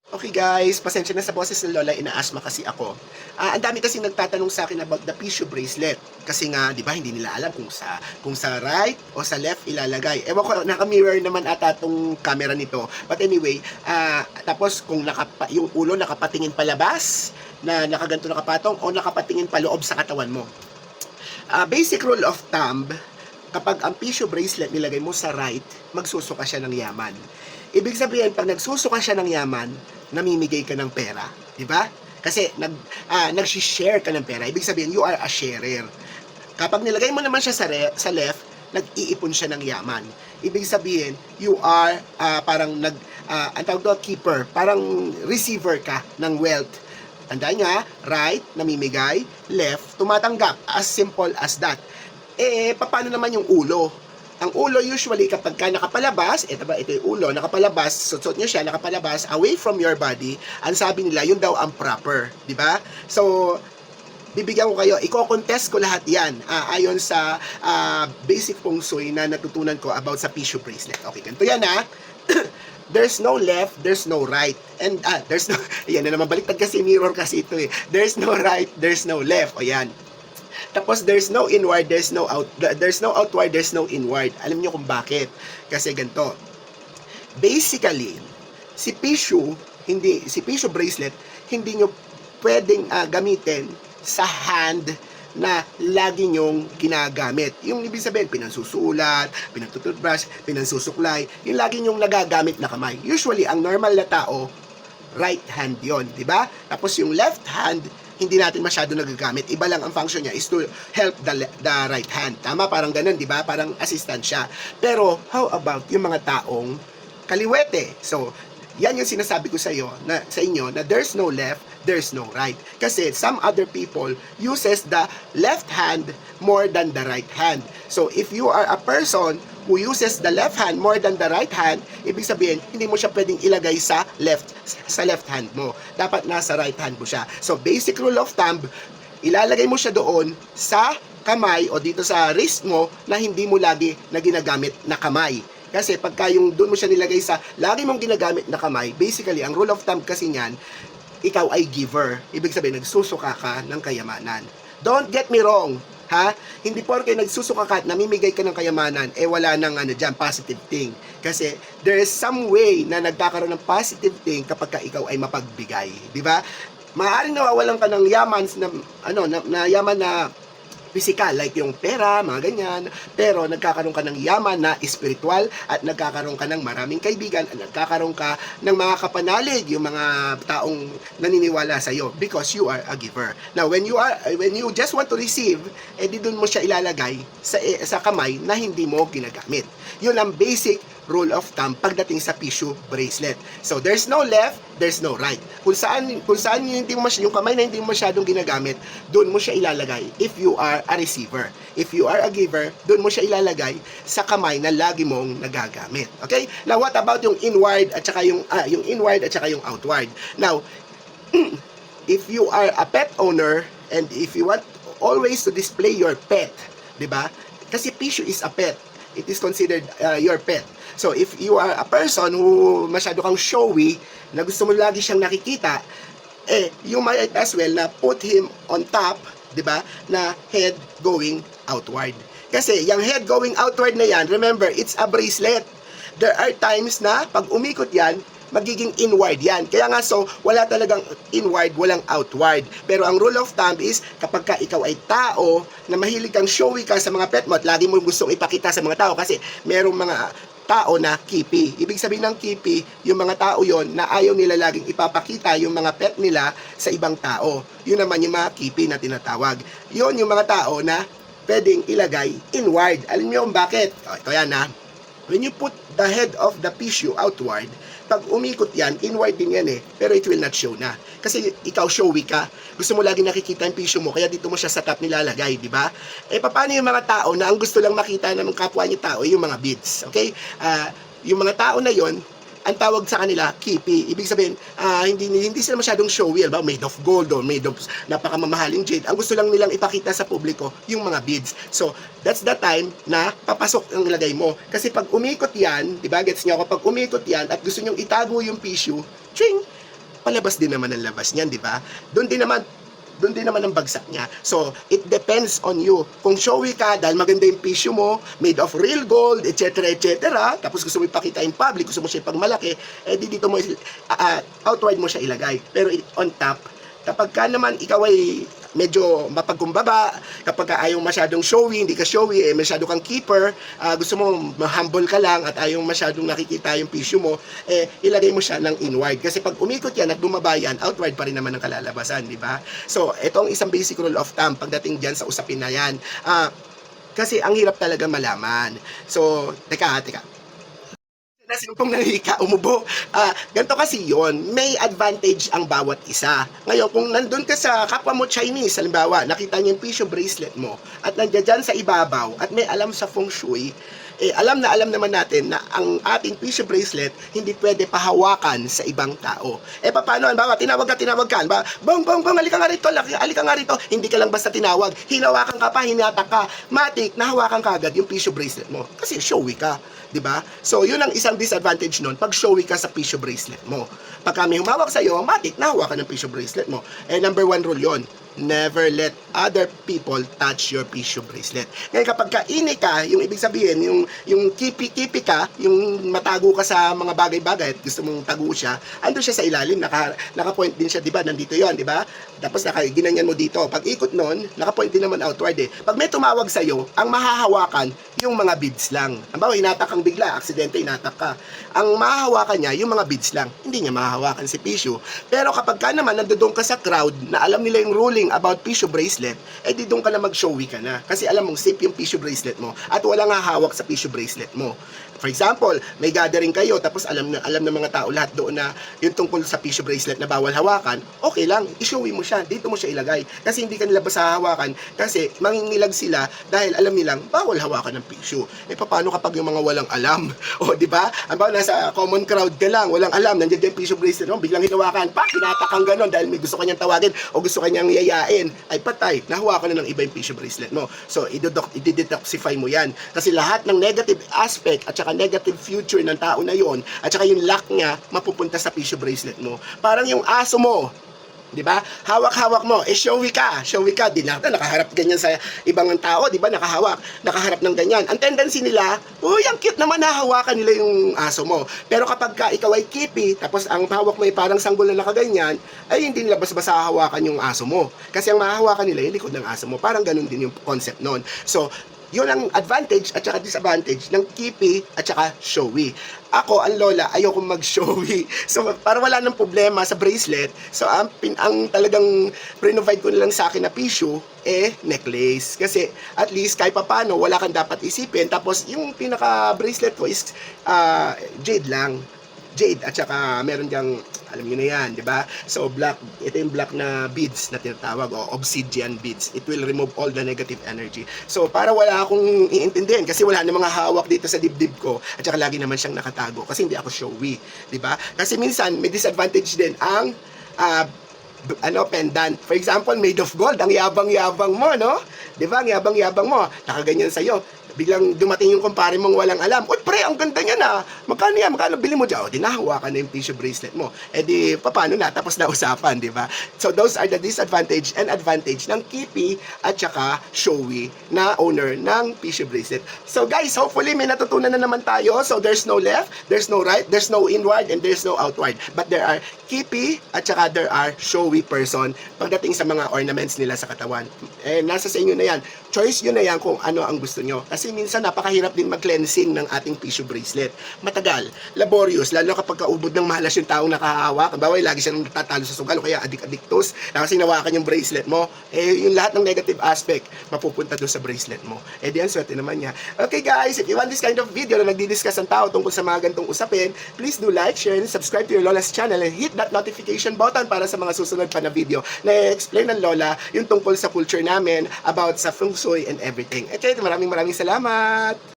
Okay guys, pasensya na sa boses ng lola, ina-asthma kasi ako. Ang dami kasing nagtatanong sa akin about the tissue bracelet. Kasi nga, di ba, hindi nila alam kung sa right o sa left ilalagay. Ewan ko, naka-mirror naman ata tong camera nito. But anyway, tapos kung yung ulo nakapatingin palabas, na nakaganto nakapatong, o nakapatingin paloob sa katawan mo. Basic rule of thumb, kapag ang tissue bracelet nilagay mo sa right, magsusuka siya ng yaman. Ibig sabihin, pag nagsusuka siya ng yaman, namimigay ka ng pera. Di ba? Kasi nag-share ka ng pera. Ibig sabihin, you are a sharer. Kapag nilagay mo naman siya sa left, nag-iipon siya ng yaman. Ibig sabihin, you are parang ang tawag doon, keeper. Parang receiver ka ng wealth. Tandaan nga, right, namimigay, left, tumatanggap. As simple as that. Paano naman yung ulo? Ang ulo usually kapag ka nakapalabas, ito yung ulo, nakapalabas, suot nyo siya, nakapalabas, away from your body, ang sabi nila, yun daw ang proper, di ba? So, bibigyan ko kayo, i-contest ko lahat yan, ayon sa basic feng shui na natutunan ko about sa tissue bracelet. Okay, ganito yan There's no left, there's no right. And, there's no, yan na naman, baliktad kasi, mirror kasi ito There's no right, there's no left. O yan. Tapos there's no inward, there's no outward, there's no inward. Alam niyo kung bakit? Kasi ganito. Basically, si tissue bracelet, hindi niyo pwedeng gamitin sa hand na lagi nyong ginagamit. Yung ibig sabihin, pinansusulat, pinantututbrush, pinansusuklay, yung lagi nyong nagagamit na kamay. Usually, ang normal na tao, right hand yon, di ba? Tapos yung left hand, hindi natin masyado nagagamit. Iba lang ang function niya is to help the right hand. Tama? Parang ganun, di ba? Parang assistant siya. Pero, how about yung mga taong kaliwete? So, yan yung sinasabi ko sa inyo na there's no left, there's no right. Kasi some other people uses the left hand more than the right hand. So, if you are a person who uses the left hand more than the right hand, ibig sabihin, hindi mo siya pwedeng ilagay sa left hand mo. Dapat nasa right hand mo siya. So, basic rule of thumb, ilalagay mo siya doon sa kamay o dito sa wrist mo na hindi mo lagi na ginagamit na kamay. Kasi pagka yung doon mo siya nilagay sa lagi mong ginagamit na kamay, basically, ang rule of thumb kasi niyan, ikaw ay giver. Ibig sabihin, nagsusuka ka ng kayamanan. Don't get me wrong. Hindi porke nagsusuka ka at namimigay ka ng kayamanan, wala nang positive thing. Kasi there is some way na nagkakaroon ng positive thing kapag ka ikaw ay mapagbigay, di ba? Maaaring nawawalan ka ng yaman na yaman na physical, like yung pera, mga ganyan, pero nagkakaroon ka ng yaman na spiritual at nagkakaroon ka ng maraming kaibigan at nagkakaroon ka ng mga kapanalig, yung mga taong naniniwala sa iyo because you are a giver. Now, when you just want to receive, di doon mo siya ilalagay sa kamay na hindi mo ginagamit. Yun ang basic rule of thumb pagdating sa tissue bracelet. So, there's no left, there's no right. Kung saan yung kamay na hindi mo masyadong ginagamit, doon mo siya ilalagay if you are a receiver. If you are a giver, doon mo siya ilalagay sa kamay na lagi mong nagagamit. Okay? Now, what about yung inward at saka yung inward at saka yung outward? Now, if you are a pet owner and if you want always to display your pet, di ba? Kasi tissue is a pet. It is considered your pet. So, if you are a person who masyado kang showy, na gusto mo lagi siyang nakikita, you might as well na put him on top, di ba, na head going outward. Kasi, yung head going outward na yan, remember, it's a bracelet. There are times na, pag umikot yan, magiging inward yan. Kaya nga, so, wala talagang inward, walang outward. Pero ang rule of thumb is, kapag ka ikaw ay tao, na mahilig kang showy ka sa mga pet mo, at lagi mo gustong ipakita sa mga tao, kasi merong mga tao na kipi. Ibig sabihin ng kipi, yung mga tao yon na ayaw nila laging ipapakita yung mga pet nila sa ibang tao. Yun naman yung mga kipi na tinatawag. Yun yung mga tao na pwedeng ilagay inward. Alam niyo kung bakit? Ito yan When you put the head of the tissue outward, pag umikot yan, inward din yan pero it will not show na. Kasi ikaw showy ka, gusto mo lagi nakikita yung tissue mo, kaya dito mo siya sa top nilalagay, di ba? Paano yung mga tao na ang gusto lang makita ng kapwa niya tao, yung mga beads, okay? Yung mga tao na yon, ang tawag sa kanila, kipi. Ibig sabihin, hindi sila masyadong showy, ba? Made of gold or made of napakamamahaling jade. Ang gusto lang nilang ipakita sa publiko, yung mga beads. So, that's the time na papasok ang lagay mo. Kasi pag umikot yan, di ba, gets niyo ako, pag umikot yan at gusto nyong itago yung tissue, ching, palabas din naman ang labas niyan, di ba? Doon din naman ang bagsak niya. So, it depends on you. Kung showy ka, dahil maganda yung tissue mo, made of real gold, etc., etc., tapos gusto mo ipakita in public, gusto mo siya ipagmalaki, di dito mo, outward mo siya ilagay. Pero on top, kapag ka naman ikaw ay medyo mapagkumbaba, kapag ka ayaw masyadong showy, hindi ka showy, masyado kang keeper, gusto mo humble ka lang at ayaw masyadong nakikita yung tissue mo, ilagay mo siya ng inward. Kasi pag umikot yan at bumaba yan, outward pa rin naman ang kalalabasan, di ba? So, ito ang isang basic rule of thumb pagdating dyan sa usapin na yan. Kasi ang hirap talaga malaman. So, teka. Na sinupong nangihika, umubo. Ganito kasi yon, may advantage ang bawat isa. Ngayon, kung nandun ka sa kapwa mo Chinese, halimbawa, nakita niya yung tissue bracelet mo, at nandiyan dyan sa ibabaw, at may alam sa feng shui, alam naman natin na ang ating tissue bracelet hindi pwede pahawakan sa ibang tao. Paano? Halimbawa, tinawag ka, bong, halika nga rito, hindi ka lang basta tinawag, hinawakan ka pa, hinatak ka, matik, nahawakan ka agad yung tissue bracelet mo. Kasi showy ka. Diba? So, yun ang isang disadvantage nun pag showy ka sa tissue bracelet mo. Pag may humawak sa'yo, matik, nahawakan ng tissue bracelet mo. Number 1 rule yun, never let other people touch your tissue bracelet. Ngayon, kapag kaini ka, yung ibig sabihin, yung kipi ka, yung matago ka sa mga bagay-bagay at gusto mong tago siya, ando siya sa ilalim, naka-point din siya, diba? Nandito yon, diba? Tapos ginanyan mo dito. Pag ikot nun, naka-point din naman outward eh. Pag may tumawag sa'yo, ang mahahawakan, yung mga beads lang. Halimbawa, hinatak kang bigla, aksidente, hinatak ka. Ang mahahawakan niya, yung mga beads lang. Hindi niya mahahawakan si tissue. Pero kapag ka naman, nandoon ka sa crowd, na alam nila yung ruling about tissue bracelet, di doon ka na mag-showy ka na. Kasi alam mong safe yung tissue bracelet mo at walang hahawak sa tissue bracelet mo. For example, may gathering kayo tapos alam ng mga tao lahat doon na yung tungkol sa tissue bracelet na bawal hawakan, okay lang, i-showy mo siya, dito mo siya ilagay. Kasi hindi ka nila basta hawakan kasi mangingilag sila dahil alam nilang bawal hawakan ng tissue. Paano kapag yung mga walang alam? O, di ba? Ang nasa common crowd ka lang, walang alam, nandiyan yung tissue bracelet mo, biglang hinawakan, hinatakang ganon dahil may gusto kanyang tawagin o gusto kanyang yayain, ay patay, nahawakan na ng iba yung tissue bracelet mo. So, i-detoxify mo yan. Kasi lahat ng negative aspect at saka negative future ng tao na yon at saka yung luck niya, mapupunta sa tissue bracelet mo. Parang yung aso mo, di ba? Hawak-hawak mo, showy ka, di nakaharap ganyan sa ibang tao, di ba? Nakaharap ng ganyan. Ang tendency nila, ang cute naman, nahawakan nila yung aso mo. Pero kapag ikaw ay kipi, tapos ang hawak mo ay parang sanggol na nakaganyan, ay hindi nila basta hawakan yung aso mo. Kasi ang mahahawakan nila yung likod ng aso mo. Parang ganun din yung concept nun. So, yun ang advantage at saka disadvantage ng kipi at saka showy. Ako, ang lola, ayoko mag-showy. So, para wala nang problema sa bracelet, so, ang talagang provide ko nilang sa akin na tissue, necklace. Kasi, at least, kahit papano, wala kang dapat isipin. Tapos, yung pinaka-bracelet ko is jade lang. Jade, at saka meron diyang, alam niyo na yan, di ba? So, black, ito yung black na beads na tinatawag, o obsidian beads. It will remove all the negative energy. So, para wala akong iintindihin, kasi wala na mga hawak dito sa dibdib ko, at saka lagi naman siyang nakatago, kasi hindi ako showy, di ba? Kasi minsan, may disadvantage din ang pendant. For example, made of gold, ang yabang-yabang mo, no? Di ba? Ang yabang-yabang mo, nakaganyan sa'yo. Biglang dumating yung kumpare mong walang alam. Oy, pre, ang ganda niya na. Magkano yan? Magkano bili mo dyan? O, dinahawakan na yung tissue bracelet mo. Di, paano na? Tapos na usapan, di ba? So, those are the disadvantage and advantage ng kipi at saka showy na owner ng tissue bracelet. So, guys, hopefully, may natutunan na naman tayo. So, there's no left, there's no right, there's no inward, and there's no outward. But there are kipi at saka there are showy person pagdating sa mga ornaments nila sa katawan. Nasa sa inyo na yan. Choice yun na yan kung ano ang gusto nyo. Kasi minsan napakahirap din mag-cleansing ng ating tissue bracelet. Matagal, laborious, lalo kapag kaubod ng malas yung taong nakahawak. Bawal, lagi siyang natatalo sa sugal o kaya adik-adiktos. Kasi nawakan yung bracelet mo. Yung lahat ng negative aspect, mapupunta doon sa bracelet mo. Di yan, swerte naman niya. Okay guys, if you want this kind of video na nagdi-discuss ang tao tungkol sa mga gantong usapin, please do like, share, and subscribe to your Lola's channel and hit that notification button para sa mga susunod pa na video na explain ng Lola yung tungkol sa culture namin about sa feng shui and everything. Okay, maraming salamat!